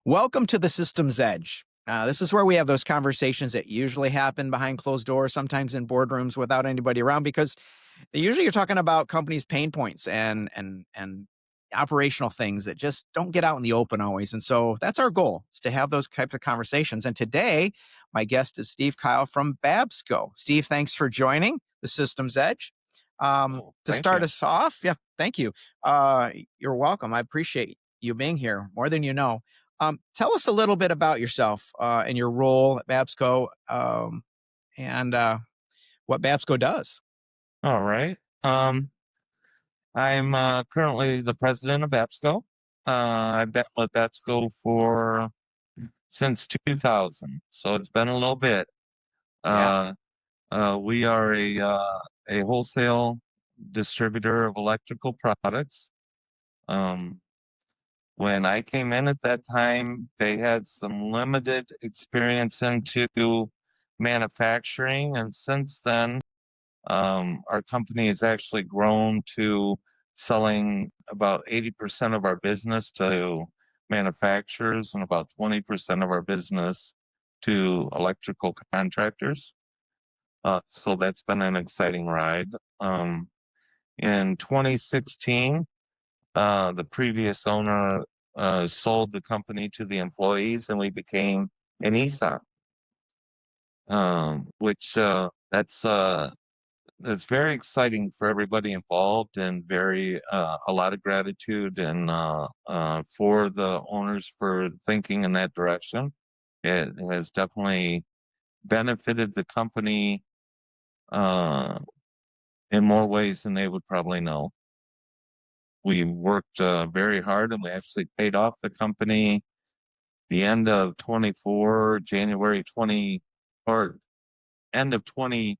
Welcome to the Systems Edge. This is where we have those conversations that usually happen behind closed doors, sometimes in boardrooms without anybody around, because usually you're talking about companies' pain points and operational things that just don't get out in the open always. And so that's our goal, is to have those types of conversations. And today, my guest is Steve Kile from Babsco. Steve, thanks for joining the Systems Edge. Oh, To thank start you. us off, yeah, thank you. You're welcome. I appreciate you being here more than you know. Tell us a little bit about yourself and your role at Babsco and what Babsco does. All right. I'm currently the president of Babsco. I've been with Babsco for since 2000, so it's been a little bit. Yeah, Uh, we are a wholesale distributor of electrical products. Um, when I came in at that time, they had some limited experience into manufacturing, and since then, our company has actually grown to selling about 80% of our business to manufacturers and about 20% of our business to electrical contractors. So that's been an exciting ride. In 2016, the previous owner sold the company to the employees and we became an ESOP, which that's very exciting for everybody involved and very a lot of gratitude and for the owners for thinking in that direction. It has definitely benefited the company uh, in more ways than they would probably know. We worked very hard and we actually paid off the company the end of 24, January 20, or end of 20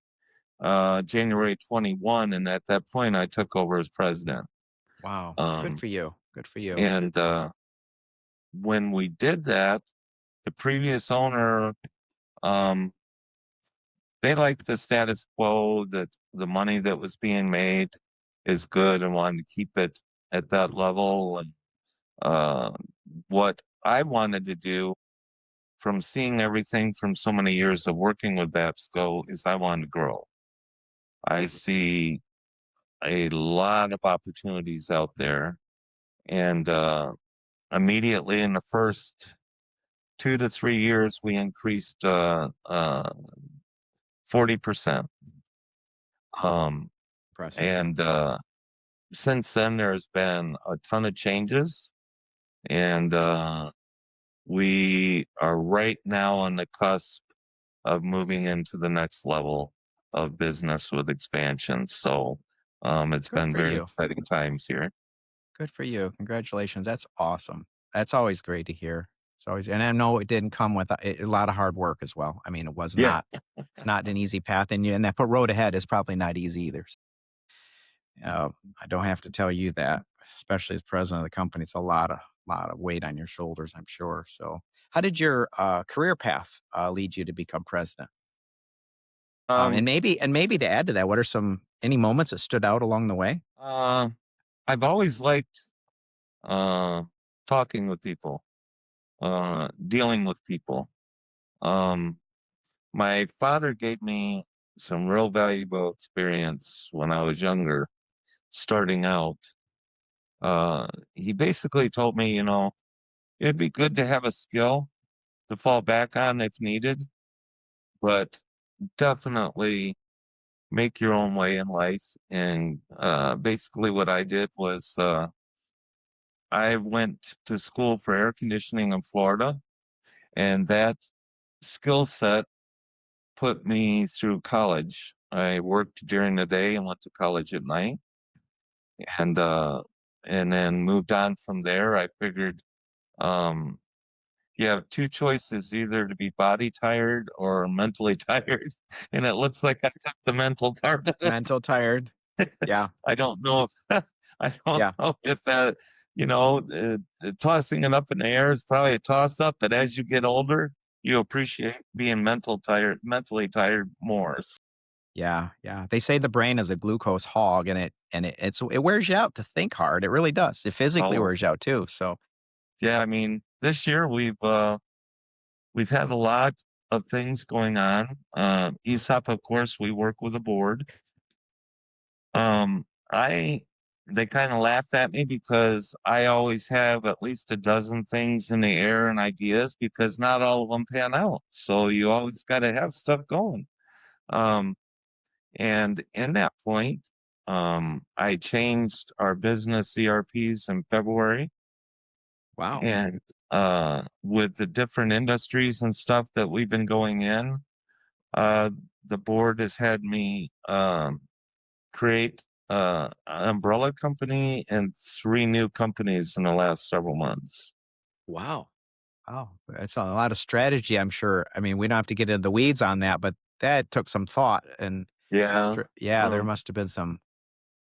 January 21, and at that point, I took over as president. wow, good Um, for you. Good for you. and when we did that, the previous owner, um, they liked the status quo, that the money that was being made is good and wanted to keep it at that level. And uh, what I wanted to do from seeing everything from so many years of working with Babsco is I wanted to grow. I see a lot of opportunities out there. And immediately in the first 2 to 3 years, we increased 40%. Um, Impressive. and since then, there's been a ton of changes. And we are right now on the cusp of moving into the next level of business with expansion. So it's Good been for very you. exciting times here. Good for you. Congratulations. That's awesome. That's always great to hear. It's always, and I know it didn't come with a lot of hard work as well. I mean, Yeah. it's not an easy path, and that road ahead is probably not easy either. I don't have to tell you that, especially as president of the company. It's a lot of weight on your shoulders, I'm sure. So, how did your career path lead you to become president? And Um, maybe to add to that, what are any moments that stood out along the way? uh, I've always liked uh, talking with people, dealing with people. Um, my father gave me some real valuable experience when I was younger, starting out. He basically told me, it'd be good to have a skill to fall back on if needed, but definitely make your own way in life. And basically, what I did was I went to school for air conditioning in Florida, and that skill set put me through college. I worked during the day and went to college at night, and uh, and then moved on from there. I figured um, you have two choices: either to be body tired or mentally tired, and it looks like I took the mental part. Mental tired. Yeah, I don't know if I don't yeah. know if that tossing it up in the air is probably a toss up, but as you get older, you appreciate being mentally tired more. Yeah, yeah. They say the brain is a glucose hog, and it wears you out to think hard. It really does. It physically Oh, wears you out too. So yeah, I mean, this year we've had a lot of things going on. ESOP, of course, we work with a board. I They kind of laughed at me because I always have at least a dozen things in the air and ideas because not all of them pan out. So you always got to have stuff going. Um, and in that point, I changed our business ERPs in February, Wow. and with the different industries and stuff that we've been going in, uh, the board has had me create an umbrella company and three new companies in the last several months. Wow. Wow. That's a lot of strategy, I'm sure. I mean, we don't have to get into the weeds on that, but that took some thought and Yeah. yeah, there Um, must have been some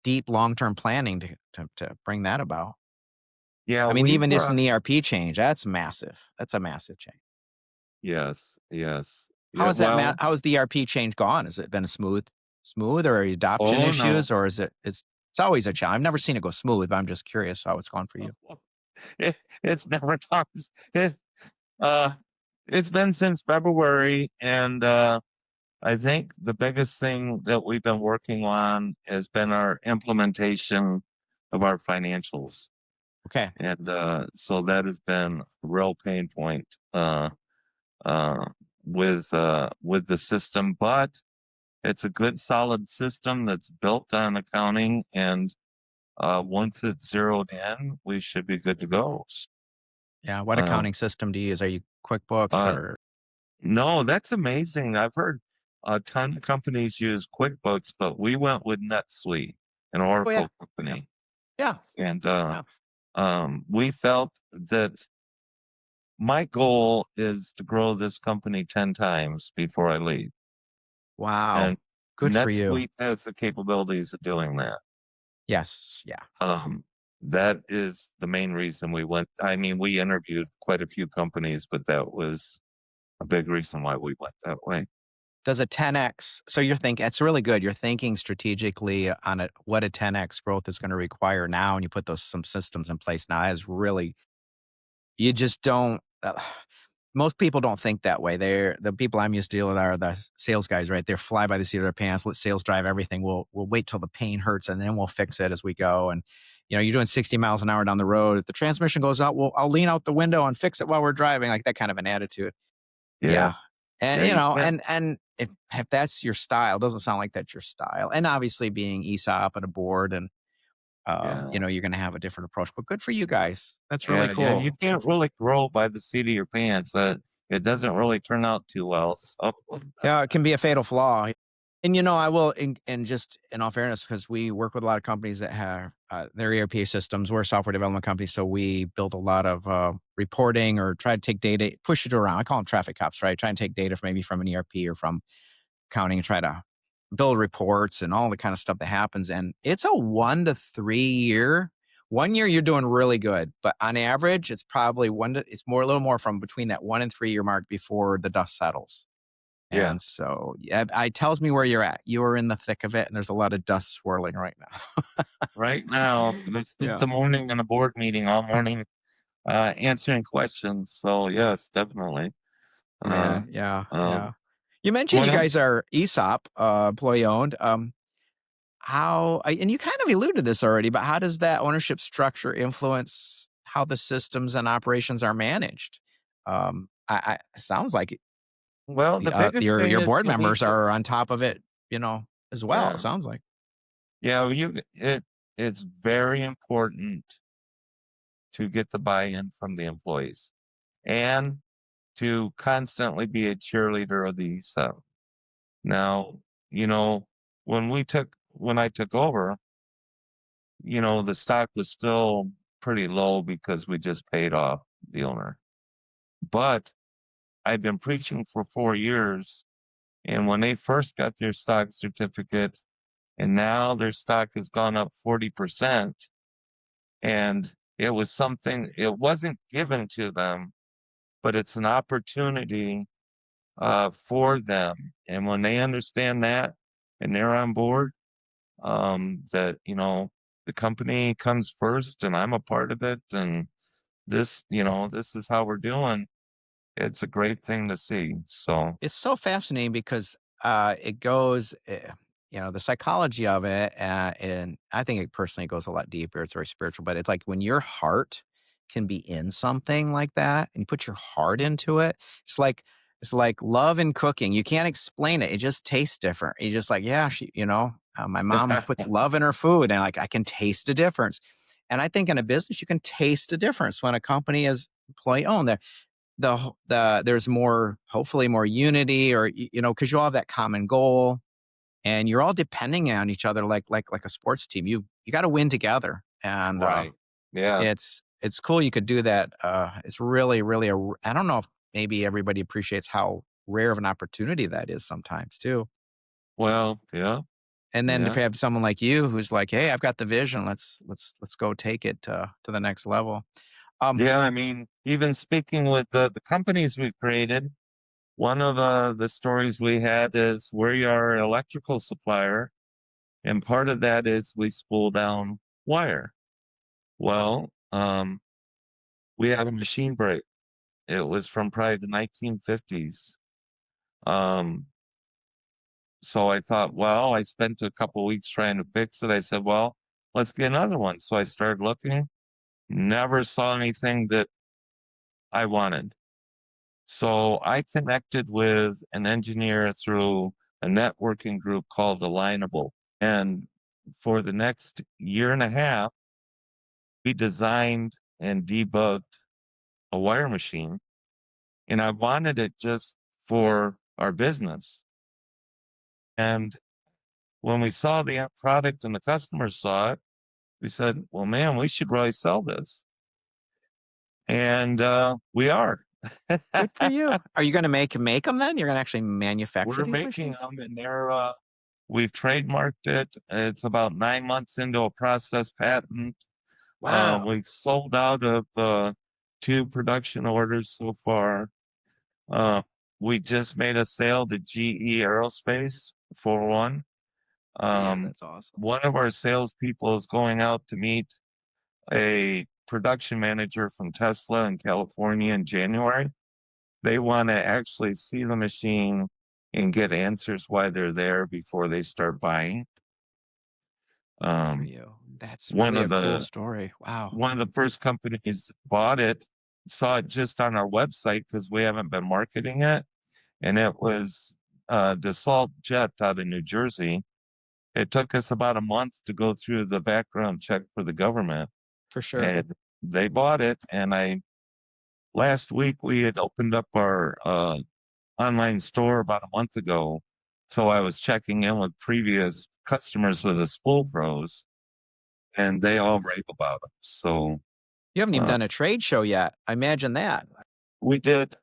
deep long-term planning to bring that about. yeah, I mean, we've even just an ERP change, that's massive. That's a massive change. yes, yes. How Yeah, has that well, how has the ERP change gone? Has it been smooth or adoption oh no. issues or it's always a challenge. I've never seen it go smooth, but I'm just curious how it's gone for you. It's never talks. Uh it's been since February, and I think the biggest thing that we've been working on has been our implementation of our financials. Okay. And so that has been a real pain point uh, with the system, but it's a good solid system that's built on accounting, and once it's zeroed in, we should be good to go. Yeah, what Uh, accounting system do you use? Are you QuickBooks uh, or no, that's amazing. I've heard a ton of companies use QuickBooks, but we went with NetSuite, an Oh, yeah. Oracle Yeah. company, Yeah. and Yeah. we felt that my goal is to grow this company 10 times before I leave. And Wow. Good for you. NetSuite has the capabilities of doing that. Yes. Yeah. Um, that is the main reason we went. I mean, we interviewed quite a few companies, but that was a big reason why we went that way. Does a 10x so you're thinking it's really good. You're thinking strategically on it, what a 10x growth is gonna require now, and you put those some systems in place now. That is really you just don't most people don't think that way. They're the people I'm used to dealing with are the sales guys, right? They're fly by the seat of their pants, let sales drive everything. We'll wait till the pain hurts and then we'll fix it as we go. And you're doing 60 miles an hour down the road. If the transmission goes out, I'll lean out the window and fix it while we're driving, like that kind of an attitude. Yeah. Yeah. And Yeah. You can't. and if that's your style, doesn't sound like that's your style. And obviously being ESOP and a board and Yeah. you're gonna have a different approach. But good for you guys. That's really Yeah. Yeah. cool. You can't really grow by the seat of your pants. It doesn't really turn out too well. So, Yeah, it can be a fatal flaw. And I will, and just in all fairness, because we work with a lot of companies that have their ERP systems. We're a software development company, so we build a lot of reporting or try to take data, push it around. I call them traffic cops, right? Try and take data from maybe from an ERP or from accounting and try to build reports and all the kind of stuff that happens. And it's a 1 to 3 year. 1 year you're doing really good, but on average, it's probably it's more a little more from between that 1 and 3 year mark before the dust settles. yeah. And so, yeah, it tells me where you're at. You are in the thick of it, and there's a lot of dust swirling right now. Right now, I spent Yeah. the morning in a board meeting all morning answering questions. So, yes, definitely. Uh, Man, yeah, um, yeah. You mentioned what you else? guys are ESOP, employee owned. And you kind of alluded to this already, but how does that ownership structure influence how the systems and operations are managed? It sounds like Well, the biggest thing your is board you need members to, are on top of it, as well. It yeah, sounds like. yeah, it's very important to get the buy-in from the employees and to constantly be a cheerleader of the ESOP. Now, you know, when I took over, the stock was still pretty low because we just paid off the owner. But I've been preaching for 4 years, and when they first got their stock certificate, and now their stock has gone up 40%, and it wasn't given to them, but it's an opportunity for them. And when they understand that and they're on board, that the company comes first and I'm a part of it, and this is how we're doing. It's a great thing to see. So, It's so fascinating because it goes, the psychology of it, and I think it personally goes a lot deeper. It's very spiritual, but it's like when your heart can be in something like that and you put your heart into it, it's like love and cooking. You can't explain it. It just tastes different. You're just like, yeah, my mom puts love in her food, and like I can taste a difference. And I think in a business, you can taste a difference when a company is employee owned. There's more, hopefully more unity, or because you all have that common goal and you're all depending on each other like a sports team. You got to win together, and right. Yeah. it's cool you could do that. It's really really I don't know if maybe everybody appreciates how rare of an opportunity that is sometimes too. Well, yeah. And then to Yeah. have someone like you who's like, hey, I've got the vision, let's go take it to the next level. um Yeah. I mean, even speaking with the companies we created, one of the stories we had is we're our electrical supplier, and part of that is we spool down wire. Well, we had a machine break. It was from probably the 1950s. Um, so I thought, well, I spent a couple weeks trying to fix it. I said, well, let's get another one. So I started looking, never saw anything that I wanted. So I connected with an engineer through a networking group called Alignable. And for the next year and a half, we designed and debugged a wire machine. And I wanted it just for our business. And when we saw the end product and the customers saw it, we said, well, man, we should really sell this. And we are. Good for you. Are you going to make them then? You're going to actually manufacture We're these making machines? them, and we've trademarked it. It's about 9 months into a process patent. Wow. We've sold out of 2 production orders so far. Uh, we just made a sale to GE Aerospace for one. Yeah, Um, that's awesome. one of our salespeople is going out to meet a production manager from Tesla in California in January. They want to actually see the machine and get answers why they're there before they start buying. Good for Um, you. That's one really of a cool the story. Wow. one of the first companies bought it, saw it just on our website because we haven't been marketing it, and it was Dassault Jet out of New Jersey. It took us about a month to go through the background check for the government, For sure. and they bought it. And I last week we had opened up our online store about a month ago, so I was checking in with previous customers with the Spool Pros, and they all rave about it. So You haven't even uh, done a trade show yet. I imagine that. we did.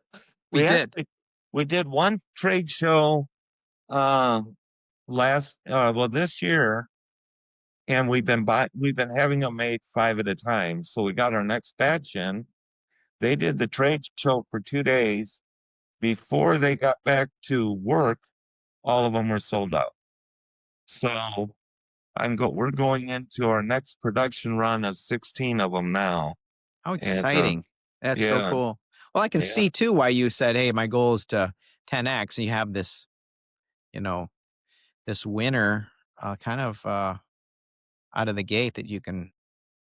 We We did. actually we did one trade show uh, this year, and we've been having them made 5 at a time. So we got our next batch in. They did the trade show for 2 days. Before they got back to work, all of them were sold out. So we're going into our next production run of 16 of them now. How And exciting. That's so yeah, cool. Well, I can yeah, see too why you said, hey, my goal is to 10x, and you have you know, this winner kind of out of the gate that you can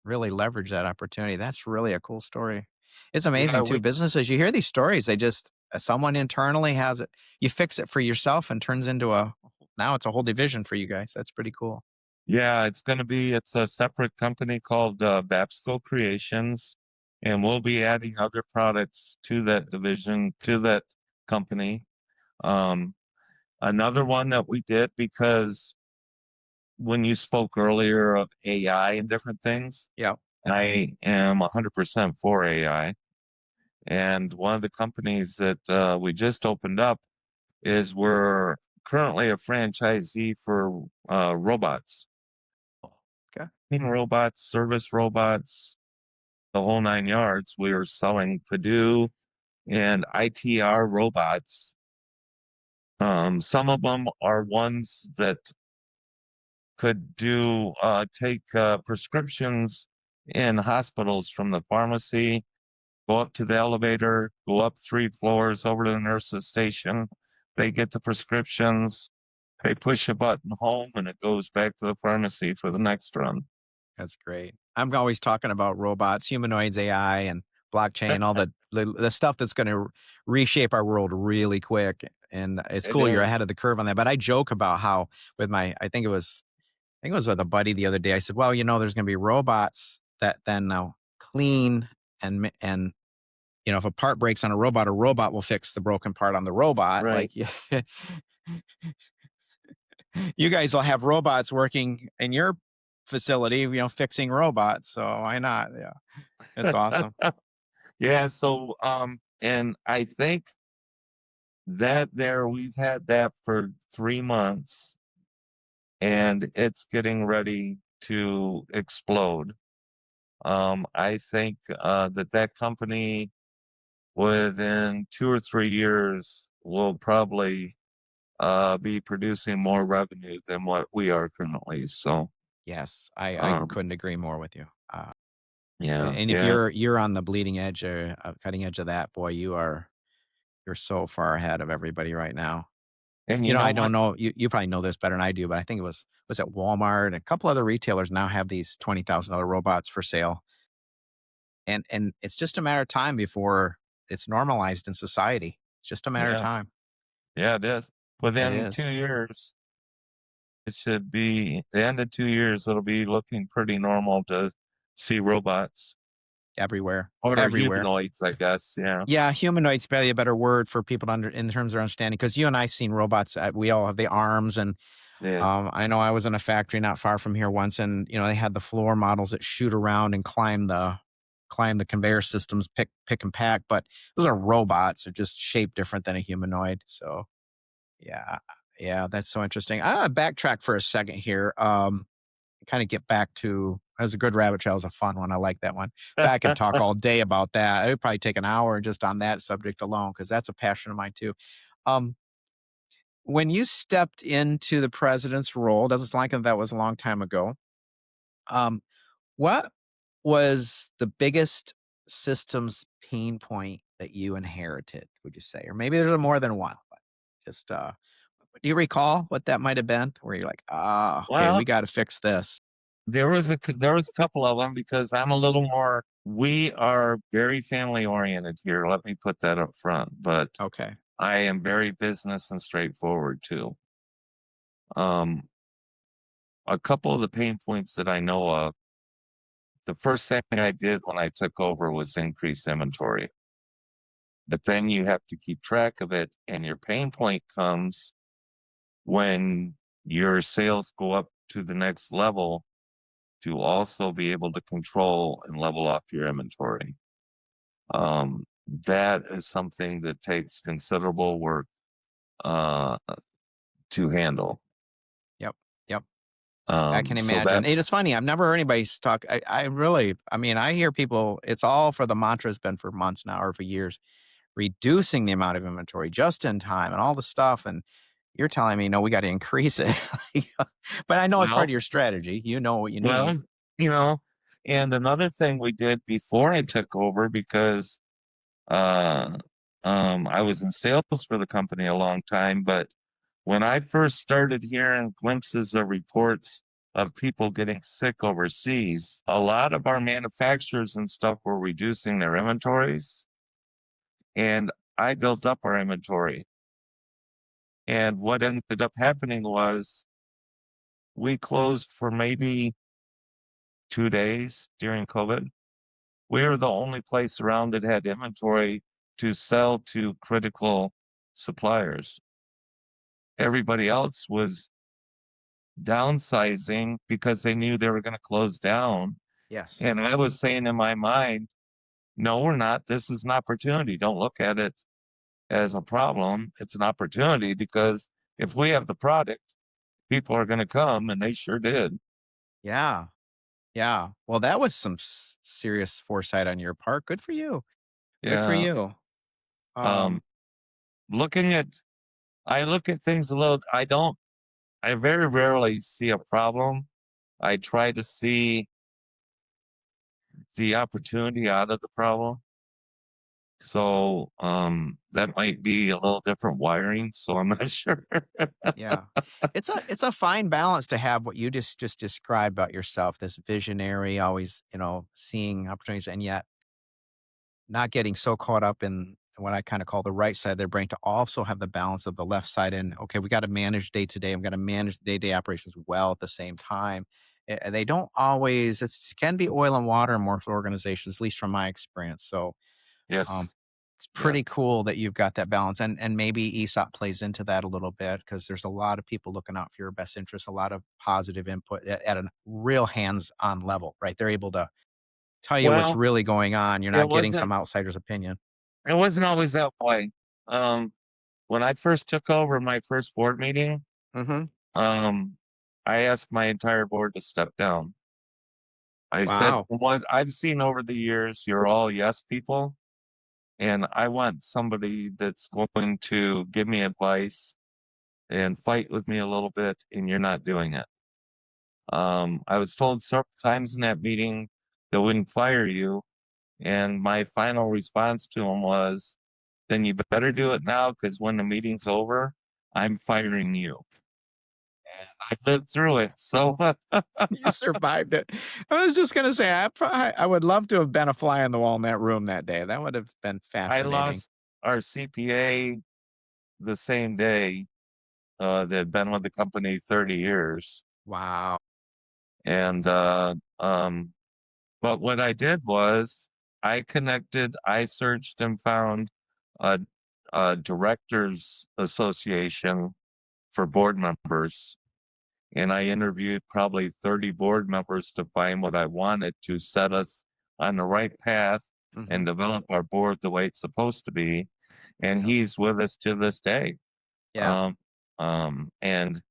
really leverage that opportunity. That's really a cool story. It's yeah, amazing too. we Businesses, you hear these stories, they just, someone internally has it. You fix it for yourself and turns into now it's a whole division for you guys. That's pretty cool. yeah, it's a separate company called Babsco Creations, and we'll be adding other products to that division, to that company. Um, Another one that we did, because when you spoke earlier of AI and different things, Yeah. I am 100% for AI. And one of the companies that we just opened up is we're currently a franchisee for robots, Okay. robots, service robots, the whole 9 yards. We are selling Purdue and ITR robots. Some of them are ones that could take prescriptions in hospitals from the pharmacy go up to the elevator, go up 3 floors over to the nurse's station. They get the prescriptions. They push a button home and it goes back to the pharmacy for the next run. That's great. I'm always talking about robots, humanoids, AI, and blockchain, all the stuff that's going to reshape our world really quick. And it's It cool you're is. ahead of the curve on that. But I joke about how with my, I think it was with a buddy the other day. I said, well, there's going to be robots that then now clean and if a part breaks on a robot will fix the broken part on the robot. Right. Like, you guys will have robots working in your facility, fixing robots. So why not? Yeah, it's awesome. Yeah. So, and I think that there we've had that for 3 months and it's getting ready to explode. I think that company within 2 or 3 years will probably be producing more revenue than what we are currently. So, Yes, I um, couldn't agree more with you. yeah, And if yeah. you're on the bleeding edge or cutting edge of that, boy, you're so far ahead of everybody right now. And you know I don't what? know. You probably know this better than I do, but I think it was at Walmart and a couple other retailers now have these $20,000 robots for sale, and it's just a matter of time before it's normalized in society. It's just a matter of Yeah, time. yeah, it is. It Within is 2 years, it should be the end of 2 years, it'll be looking pretty normal to see robots everywhere, or everywhere. humanoids, I guess. Yeah, Yeah, humanoid's probably a better word for people to in terms of understanding. Because you and I seen robots. We all have the arms, and yeah. I know I was in a factory not far from here once, and they had the floor models that shoot around and climb the conveyor systems, pick and pack. But those are robots; they're just shaped different than a humanoid. So yeah, yeah, that's so interesting. I backtrack for a second here. Kind of get back to that was a good rabbit trail. It was a fun one. I like that one. Back and talk all day about that. It would probably take an hour just on that subject alone because that's a passion of mine too. Um, when you stepped into the president's role, doesn't sound like that was a long time ago. Um, what was the biggest systems pain point that you inherited? Would you say, or maybe there's a more than one? But just do you recall what that might have been? Where you're like, okay, we Well, got to fix this. there was a couple of them because I'm a little more. We are very family oriented here. Let me put that up front. But Okay. I am very business and straightforward too. Um, a couple of the pain points that I know of. The first thing I did when I took over was increase inventory. But then you have to keep track of it, and your pain point comes when your sales go up to the next level to also be able to control and level off your inventory. That is something that takes considerable work uh, to handle. Yep. Yep. I can So that imagine. It's funny. I've never heard anybody talk. I mean, I hear people, it's all for the mantra has been for months now or for years, reducing the amount of inventory just in time and all the stuff. And you're telling me, no, we got to increase it. But I know it's part well, of your strategy. You know what you need. well, you know, and another thing we did before I took over because Uh, I was in sales for the company a long time, but when I first started hearing glimpses of reports of people getting sick overseas, a lot of our manufacturers and stuff were reducing their inventories, and I built up our inventory. And what ended up happening was we closed for maybe 2 days during COVID. We were the only place around that had inventory to sell to critical suppliers. Everybody else was downsizing because they knew they were going to close down. Yes. And I was saying in my mind, no, we're not. This is an opportunity. Don't look at it as a problem. It's an opportunity because if we have the product, people are going to come, and they sure did. Yeah. Yeah. Well, that was some serious foresight on your part. Good for you. Good for Yeah. you. Um, Um, looking at, I look at things a little, I very rarely see a problem. I try to see the opportunity out of the problem. So, that might be a little different wiring, so I'm not sure. Yeah. It's a fine balance to have what you just described about yourself, this visionary, always, seeing opportunities and yet not getting so caught up in what I kinda call the right side of their brain to also have the balance of the left side and, okay, we gotta manage day to day. We gotta manage the day-to-day operations well at the same time. They don't always it can be oil and water in most organizations, at least from my experience. So, um, Yes. it's Yeah. pretty cool that you've got that balance, and maybe ESOP plays into that a little bit because there's a lot of people looking out for your best interests, a lot of positive input at a real hands-on level, right? They're able to tell you what's Well, really going on. You're it not getting wasn't some outsider's opinion. it wasn't always that way. Um, when I first took over my first board meeting, Mhm. um, I asked my entire board to step down. I said, Wow. "From what I've seen over the years, you're all yes people, and I want somebody that's going to give me advice and fight with me a little bit, and you're not doing it." I was told several times in that meeting they wouldn't fire you, and my final response to him was, "Then you better do it now, because when the meeting's over, I'm firing you." And I lived through it. So You survived it. I was just gonna say, I would love to have been a fly on the wall in that room that day. That would have been I fascinating. lost our CPA the same day that had been with the company 30 years. Wow. And but what I did was I searched and found a, a directors association for board members. And I interviewed probably 30 board members to find what I wanted to set us on the right path and Mhm. develop our board the way it's supposed to be. And Yep. he's with us to this day. Yeah. Um, and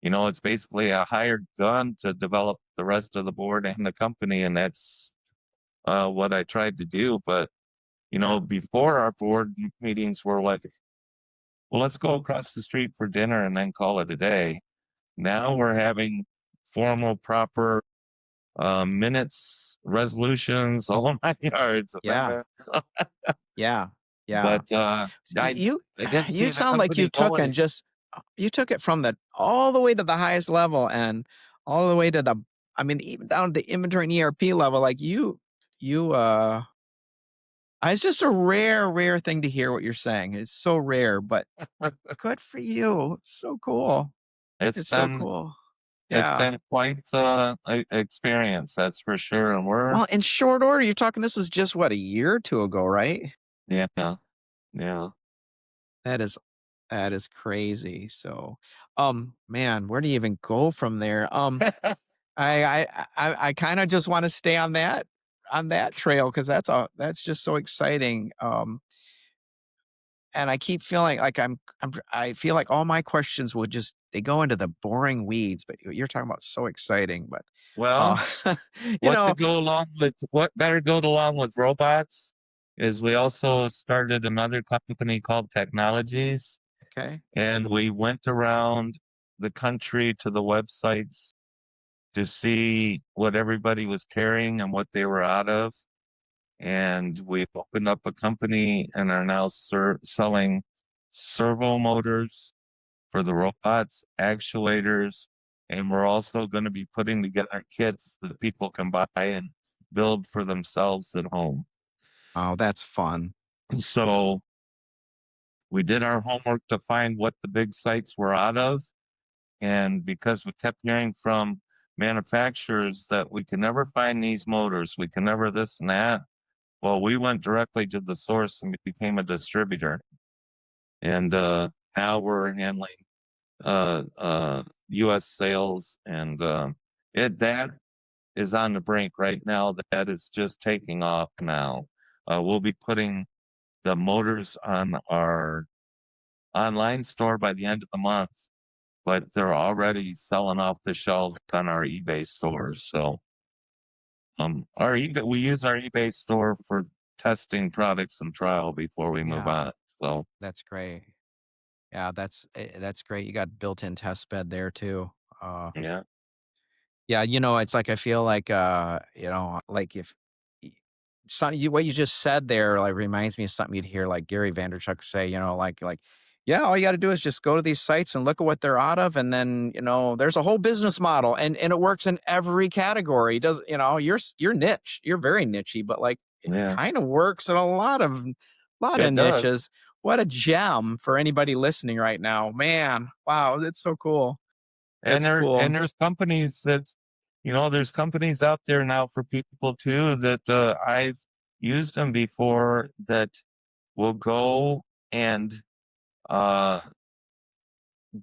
it's basically a hired gun to develop the rest of the board and the company, and that's what I tried to do. But Yeah. before our board meetings were like, well, let's go across the street for dinner and then call it a day. Now we're having formal, proper minutes, resolutions, all my yards, Yeah. man. Yeah. Yeah. But I You I didn't you see the sound like company going. you took it from the all the way to the highest level and all the way to the I mean, even down to the inventory and ERP level, like you it's just a rare, rare thing to hear what you're saying. It's so rare, but good for you. It's so cool. It's It's so been cool. it's Yeah. been quite the experience, that's for sure. And we're Well, in short order, you're talking this was just what, a year or 2 ago, right? yeah, yeah. That is that is crazy. So, man, where do you even go from there? I kinda just wanna stay on that trail because that's just so exciting. And I keep feeling like I feel like all my questions would just they go into the boring weeds, but you're talking about so exciting, but, Well, uh, you what to know go along with what better go along with robots is we also started another company called Technologies, okay. and we went around the country to the websites to see what everybody was carrying and what they were out of. And we've opened up a company and are now selling servo motors for the robots, actuators, and we're also going to be putting together kits that people can buy and build for themselves at home. Oh, that's fun. So we did our homework to find what the big sites were out of. And because we kept hearing from manufacturers that we can never find these motors, we can never this and that. Well, we went directly to the source and became a distributor. And now we're handling U.S. sales, and that is on the brink right now. That is just taking off now. We'll be putting the motors on our online store by the end of the month, but they're already selling off the shelves on our eBay stores. So our eBay we use our eBay store for testing products and trial before we move Yeah, on. So that's great. Yeah, that's great. You got built-in test bed there too. Uh, yeah. yeah, it's like I feel like, like if what you just said there, like, reminds me of something you'd hear, like, Gary Vaynerchuk say, "Yeah, all you gotta do is just go to these sites and look at what they're out of, and then, there's a whole business model, and it works in every category." Does you're niche, you're very nichey, but, like, it Yeah, kinda works in a lot of it does. niches. What a gem for anybody listening right now. Man, wow, that's so cool. And That's there cool. and there's companies that, there's companies out there now for people too that I've used them before that will go and uh,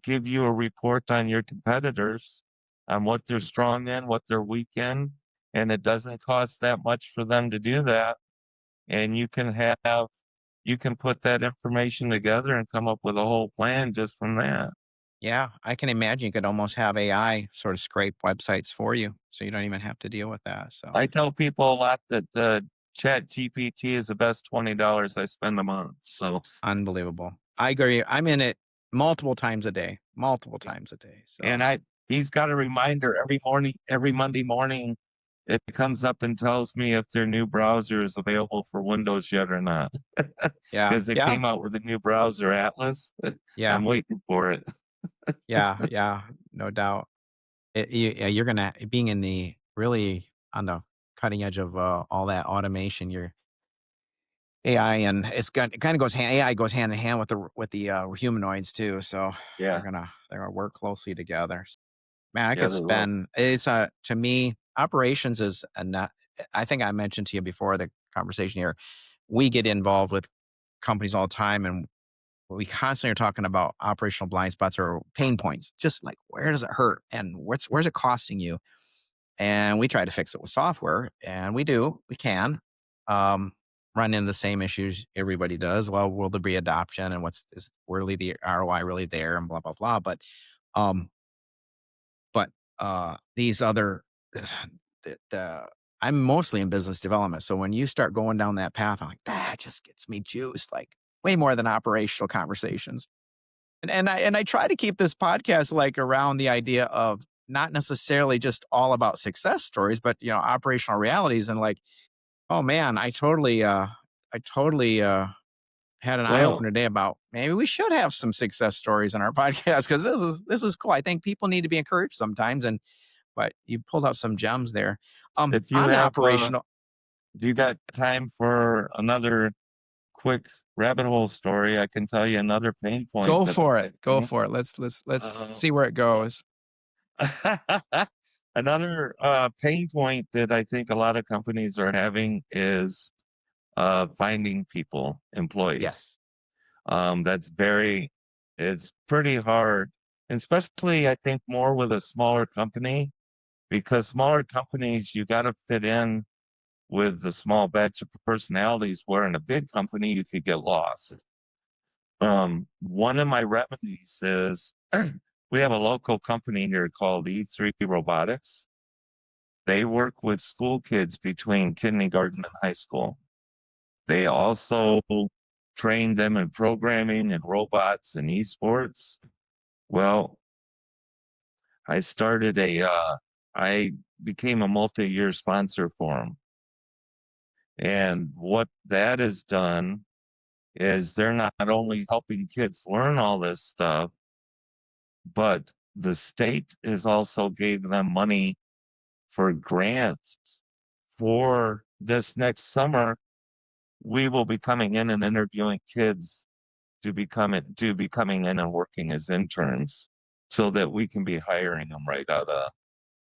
give you a report on your competitors, on what they're strong in, what they're weak in, and it doesn't cost that much for them to do that. And you can put that information together and come up with a whole plan just from that. Yeah, I can imagine you could almost have AI sort of scrape websites for you, so you don't even have to deal with that, so I tell people a lot that Chat GPT is the best $20 I spend a month. So, unbelievable. I agree. I'm in it multiple times a day, so and he's got a reminder every morning, every Monday morning. It comes up and tells me if their new browser is available for Windows yet or not. yeah, Because it yeah, came out with a new browser, Atlas. yeah, I'm waiting for it. yeah, no doubt. Yeah, you're gonna being in the really on the cutting edge of, all that automation, your AI, and it kinda goes hand AI goes hand in hand with the humanoids too, so Yeah, they're gonna work closely together. Man, I yeah, could they will. spend it's to me, operations is a not I think I mentioned to you before the conversation here, we get involved with companies all the time, and we constantly are talking about operational blind spots or pain points, just like, where does it hurt and where's it costing you? And we try to fix it with software, and we can, um, run into the same issues everybody does. Well, will there be adoption, and is really the ROI really there, and blah, blah, blah, um but, these other the I'm mostly in business development, so when you start going down that path, I'm like, "That just gets me juiced," like, way more than operational conversations. And I try to keep this podcast, like, around the idea of not necessarily just all about success stories, but, operational realities and, like, oh, man, I totally had an eye Well, opener today about maybe we should have some success stories in our podcast because this is cool. I think people need to be encouraged sometimes, but you pulled out some gems there. if you On the have, operational, do you got time for another quick rabbit hole story? I can tell you another pain point go that for it, I've go seen. for it. Let's Uh, see where it goes. Another pain point that I think a lot of companies are having is finding people, employees. Yes, That's it's pretty hard, and especially I think more with a smaller company because smaller companies, you got to fit in with the small batch of personalities, where in a big company, you could get lost. One of my remedies is we have a local company here called E3 Robotics. They work with school kids between kindergarten and high school. They also train them in programming and robots and esports. Well, I started I became a multi-year sponsor for them. And what that has done is they're not only helping kids learn all this stuff, but the state is also gave them money for grants for this next summer. We will be coming in and interviewing kids to be coming in and working as interns so that we can be hiring them right out of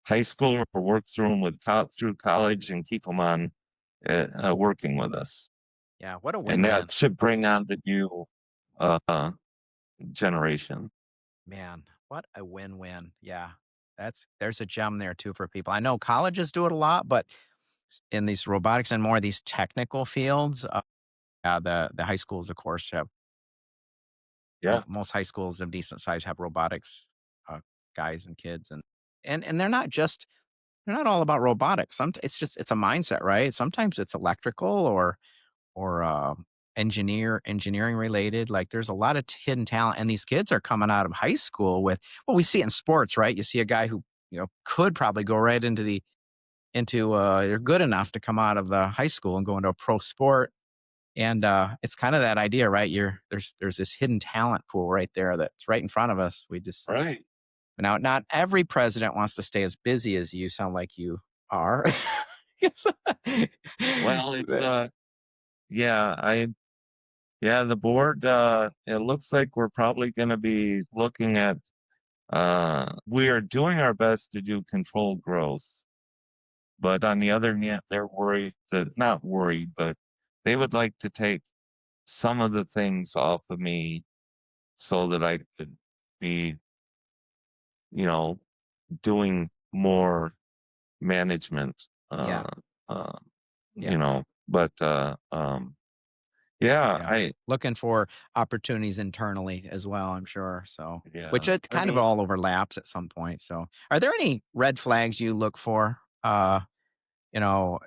high school or work through them through college and keep them on working with us. yeah, what a And that win-win. should bring on the new uh, generation. Man, what a win-win. Yeah. There's a gem there too for people. I know colleges do it a lot, but in these robotics and more of these technical fields, yeah, the high schools, of course, have Yeah. most high schools of decent size have robotics uh, guys and kids, and they're not all about robotics. It's a mindset, right? Sometimes it's electrical or engineering related. Like there's a lot of hidden talent, and these kids are coming out of high school with well, we see it in sports, right? You see a guy who could probably go right into the into they're good enough to come out of the high school and go into a pro sport. And it's kind of that idea, right? There's this hidden talent pool right there that's right in front of us. We just Right. now not every president wants to stay as busy as you sound like you are. Yes. Well, it's That- yeah, the board, it looks like we're probably going to be looking at, we are doing our best to do controlled growth. But on the other hand, they're worried that, not worried, but they would like to take some of the things off of me so that I could be, you know, doing more management, yeah, uh, yeah, but, yeah, yeah. Looking for opportunities internally as well, I'm sure. So, which yeah, it I kind of mean, all overlaps at some point. So, are there any red flags you look for?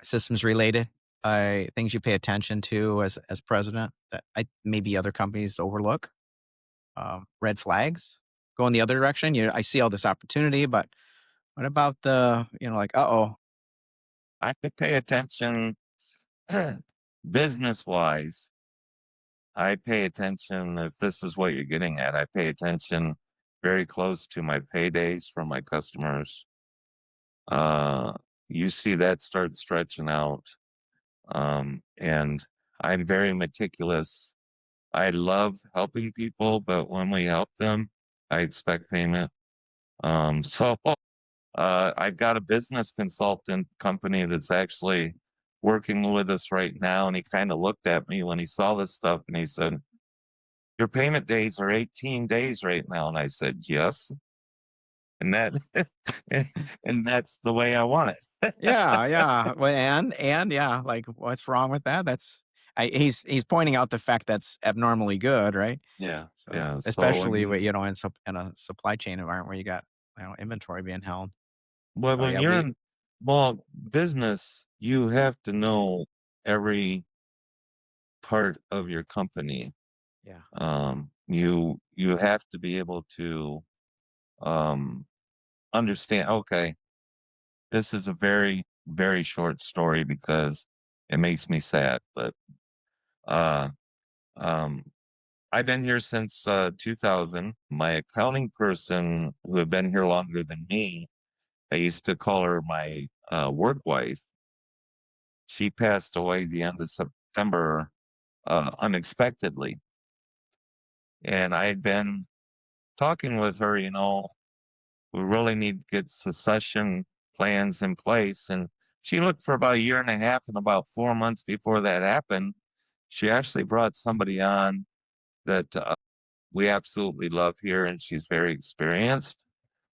Systems related, things you pay attention to as president that maybe other companies overlook? Red flags going the other direction. I see all this opportunity, but what about like, uh-oh, I could pay attention business wise. I pay attention, if this is what you're getting at, I pay attention very close to my paydays from my customers. Uh, you see that start stretching out. And I'm very meticulous. I love helping people, but when we help them, I expect payment. I've got a business consultant company that's actually working with us right now, and he kind of looked at me when he saw this stuff and he said, "Your payment days are 18 days right now." And I said, "Yes." And that and that's the way I want it. yeah, yeah, well, and yeah, like what's wrong with that? He's pointing out the fact that's abnormally good, right? Yeah, So yeah. So especially when in a supply chain environment where you got inventory being held. well, So when yeah, you're in business, you have to know every part of your company. yeah, You have to be able to um understand, okay, this is a very, very short story because it makes me sad, but uh um I've been here since 2000. My accounting person who had been here longer than me, I used to call her my work wife. She passed away the end of September unexpectedly. And I had been talking with her, we really need to get succession plans in place. And she looked for about a year and a half, and about 4 months before that happened, she actually brought somebody on that we absolutely love here, and she's very experienced.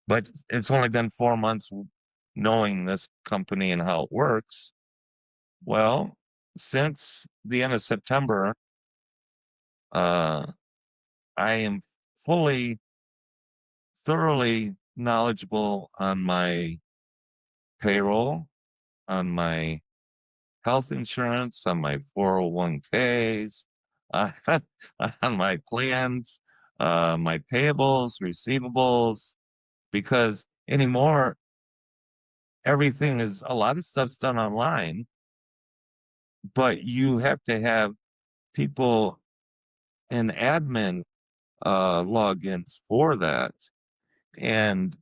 But it's only been 4 months knowing this company and how it works. Well, since the end of September, uh, I am fully, thoroughly knowledgeable on my payroll, on my health insurance, on my 401ks, uh, on my plans, my payables, receivables, because anymore, everything is a lot of stuff's done online, but you have to have people and admin logins for that. And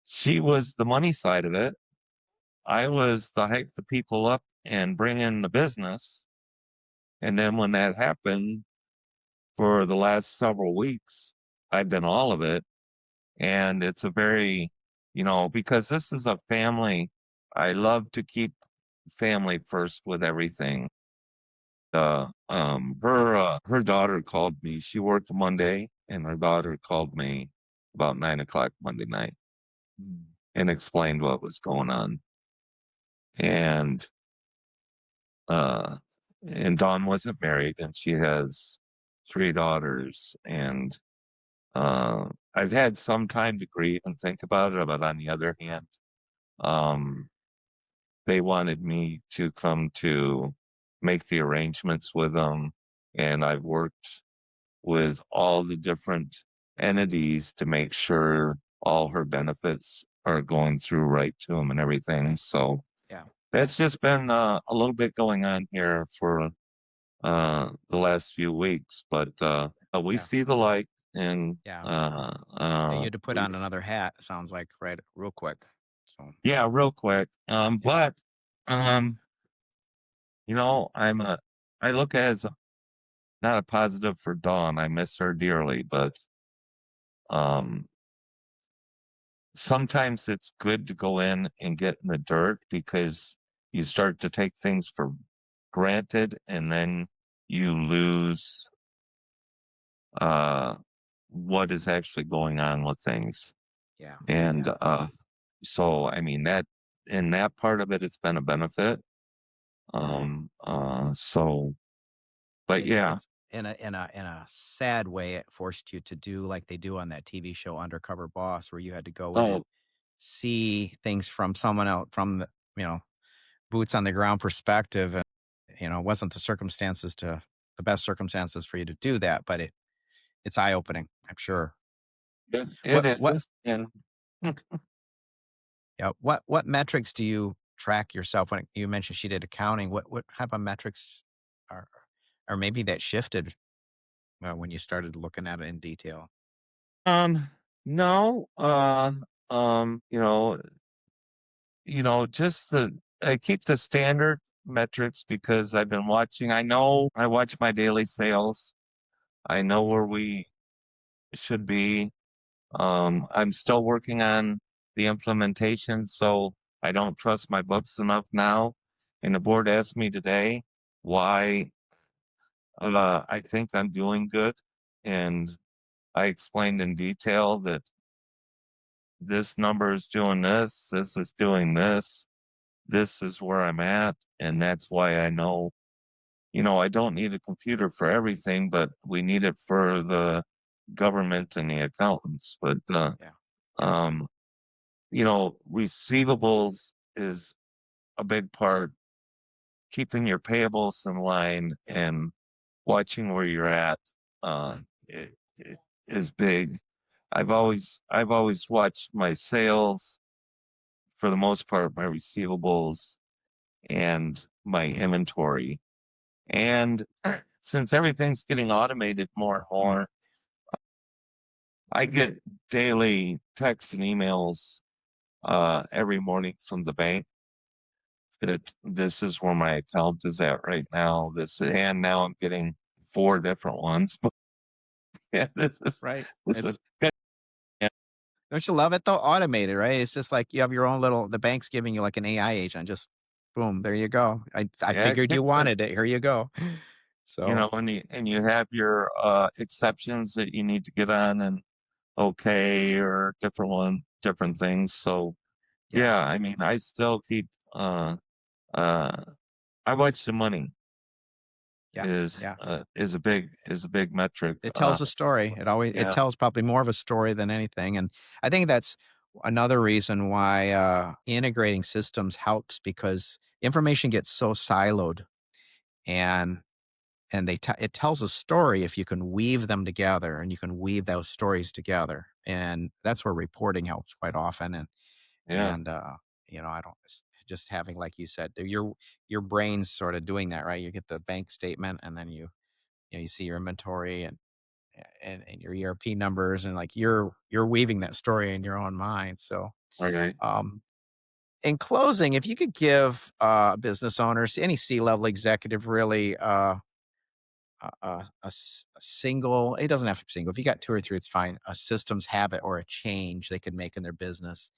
she was the money side of it. I was the hype the people up and bring in the business. And then when that happened for the last several weeks, I've been all of it. And it's a very, because this is a family, I love to keep family first with everything. Her daughter called me. She worked Monday, and her daughter called me about 9 o'clock Monday night and explained what was going on. And uh, and Dawn wasn't married, and she has three daughters. And I've had some time to grieve and think about it, but on the other hand, um, they wanted me to come to make the arrangements with them, and I've worked with all the different entities to make sure all her benefits are going through right to them and everything. So Yeah. that's just been a little bit going on here for the last few weeks, but we Yeah. see the light, and Yeah. Yeah, you had to put we on another hat, it sounds like, right, real quick. So, yeah, real quick. yeah. But um, I look as not a positive for Dawn. I miss her dearly, but um, sometimes it's good to go in and get in the dirt because you start to take things for granted, and then you lose uh what is actually going on with things. Yeah. And Yeah. so I mean that in that part of it, it's been a benefit. So but yeah. It's in a sad way, it forced you to do like they do on that TV show Undercover Boss, where you had to go in and Oh, see things from someone out from the, you know, boots on the ground perspective. And, it wasn't the best circumstances for you to do that, but it's eye opening, I'm sure. it What what is. And Yeah. What metrics do you track yourself when you mentioned she did accounting? What type of metrics are, or maybe that shifted when you started looking at it in detail? no, um, you know, just I keep the standard metrics because I've been watching. I know I watch my daily sales. I know where we should be. I'm still working on the implementation, so I don't trust my books enough now. And the board asked me today why I think I'm doing good. And I explained in detail that this number is doing this is doing this is where I'm at, and that's why I know, I don't need a computer for everything, but we need it for the government and the accountants. But Yeah. Yeah. um, receivables is a big part. Keeping your payables in line and watching where you're at it is big. I've always watched my sales for the most part, my receivables and my inventory. And since everything's getting automated more and more, I get daily texts and emails every morning from the bank that this is where my account is at right now. And now I'm getting four different ones. But yeah, Right. this is It's good. Yeah, Don't you love it though? Automated, right? It's just like you have your own the bank's giving you like an AI agent. Just boom, there you go. I yeah, figured you wanted it. Here you go. So and you have your exceptions that you need to get on and okay or different things. So yeah, yeah, I mean, I still keep uh I watch the money yeah, yeah. is a big metric. It tells a story. It Yeah, tells probably more of a story than anything. And I think that's another reason why integrating systems helps, because information gets so siloed, and it tells a story if you can weave them together, and you can weave those stories together. And that's where reporting helps quite often. yeah, And I don't just having, like you said, your brain's sort of doing that, right? You get the bank statement, and then you see your inventory and your ERP numbers, and like you're weaving that story in your own mind. So, okay. um, in closing, if you could give business owners, any C-level executive, really, a single, it doesn't have to be single. If you got two or three, it's fine. A systems habit or a change they could make in their business.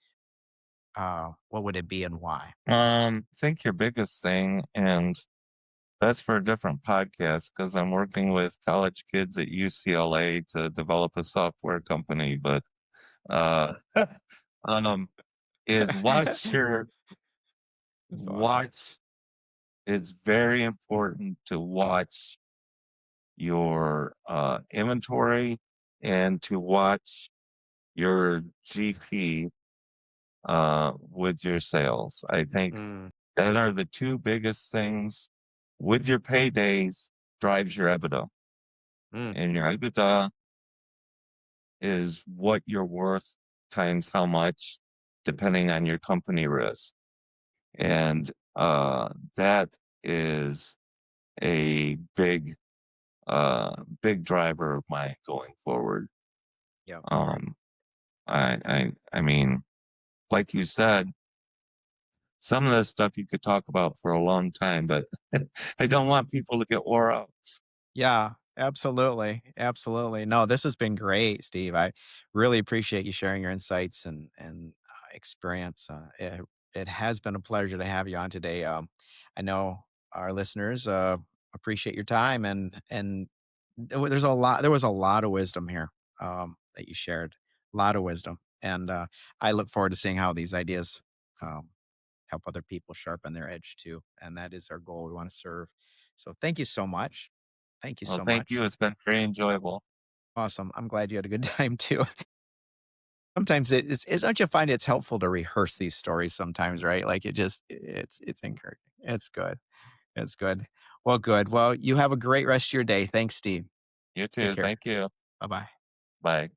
What would it be and why? I think your biggest thing, and that's for a different podcast because I'm working with college kids at UCLA to develop a software company, but uh um is That's awesome. watch it's very important to watch your inventory and to watch your GP with your sales. I think Mm, that are the two biggest things. With your paydays drives your EBITDA, mm, and your EBITDA is what you're worth times how much. depending on your company risk. And that is a big driver of mine going forward. Yeah. Um, I mean, like you said, some of this stuff you could talk about for a long time, but I don't want people to get wore out. Yeah, absolutely. Absolutely. No, this has been great, Steve. I really appreciate you sharing your insights and experience. It has been a pleasure to have you on today. I know our listeners appreciate your time and there was a lot of wisdom here that you shared. A lot of wisdom. And I look forward to seeing how these ideas um, help other people sharpen their edge too. And that is our goal. We want to serve. So thank you so much. Thank you Well, so thank you. much. It's been very enjoyable. Awesome. I'm glad you had a good time too. Sometimes don't you find it's helpful to rehearse these stories sometimes, right? Like it's encouraging. It's good. It's good. Well, good. Well, you have a great rest of your day. Thanks, Steve. You Take too. care. Thank you. Bye bye. Bye.